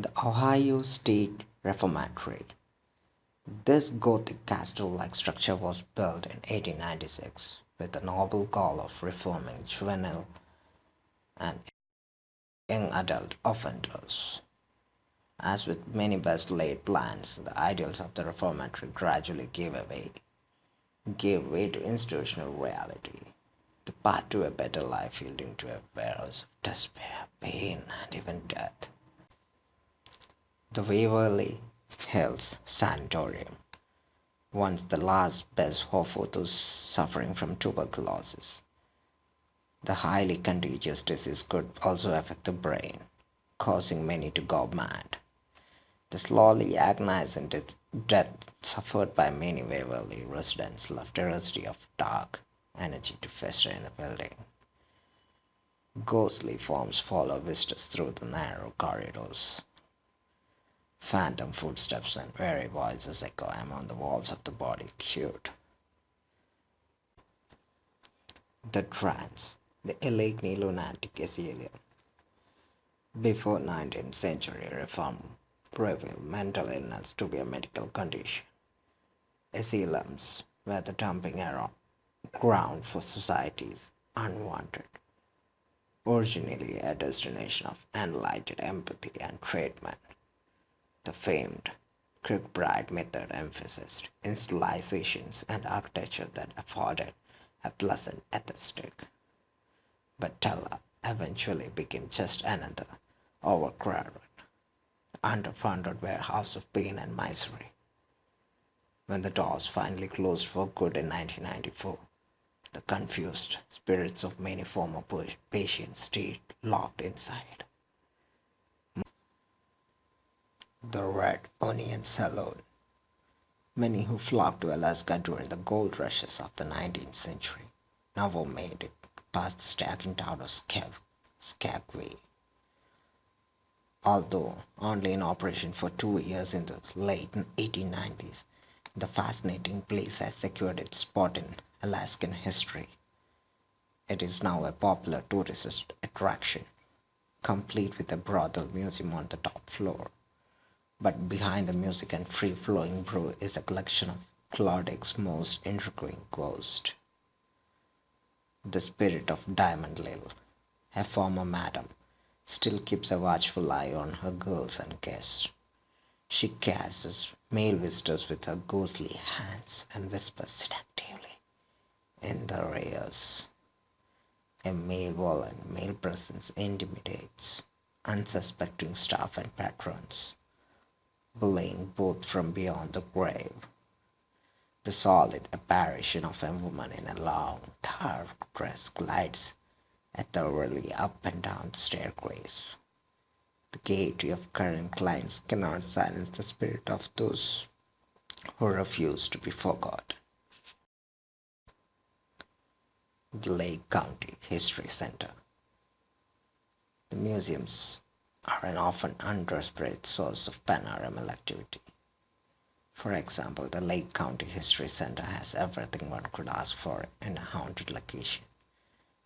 The Ohio State Reformatory. This Gothic castle-like structure was built in 1896 with the noble goal of reforming juvenile and young adult offenders. As with many best-laid plans, the ideals of the reformatory gradually gave way to institutional reality. The path to a better life yielding to a warehouse of despair, pain, and even death. The Waverly Hills Sanatorium, once the last best hope for those suffering from tuberculosis. The highly contagious disease could also affect the brain, causing many to go mad. The slowly agonizing death suffered by many Waverly residents left a residuary of dark energy to fester in the building. Ghostly forms follow visitors through the narrow corridors. Phantom footsteps and weary voices echo among the walls of the body cute. The trance, the Allegheny lunatic asylum. Before 19th century reform revealed mental illness to be a medical condition. Asylums were the dumping ground for society's unwanted, originally a destination of enlightened empathy and treatment. The famed Kirkbride method emphasized installations and architecture that afforded a pleasant aesthetic. But Tella eventually became just another overcrowded, underfunded warehouse of pain and misery. When the doors finally closed for good in 1994, the confused spirits of many former patients stayed locked inside. The Red Onion Saloon. Many who flocked to Alaska during the gold rushes of the 19th century never made it past the stacking town of Skagway. Although only in operation for 2 years in the late 1890s, the fascinating place has secured its spot in Alaskan history. It is now a popular tourist attraction, complete with a brothel museum on the top floor. But behind the music and free-flowing brew is a collection of Claudic's most intriguing ghosts. The spirit of Diamond Lil, a former madam, still keeps a watchful eye on her girls and guests. She caresses male visitors with her ghostly hands and whispers seductively in their ears. A male presence intimidates unsuspecting staff and patrons, bullying both from beyond the grave. The solid apparition of a woman in a long, dark dress glides ethereally up and down the staircase. The gaiety of current clients cannot silence the spirit of those who refuse to be forgotten. The Lake County History Center. The museums are an often underspread source of paranormal activity. For example, the Lake County History Center has everything one could ask for in a haunted location.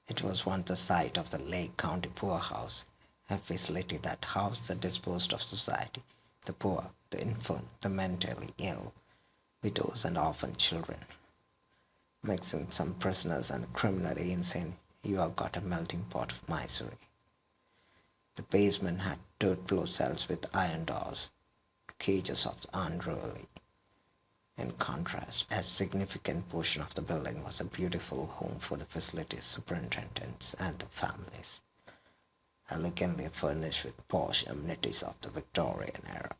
It was once the site of the Lake County Poorhouse, a facility that housed the dispossessed of society, the poor, the infirm, the mentally ill, widows, and orphan children. Mixing some prisoners and criminally insane, you have got a melting pot of misery. The basement had dirt floor cells with iron doors, cages of the unruly. In contrast, a significant portion of the building was a beautiful home for the facility's superintendents and their families, elegantly furnished with posh amenities of the Victorian era.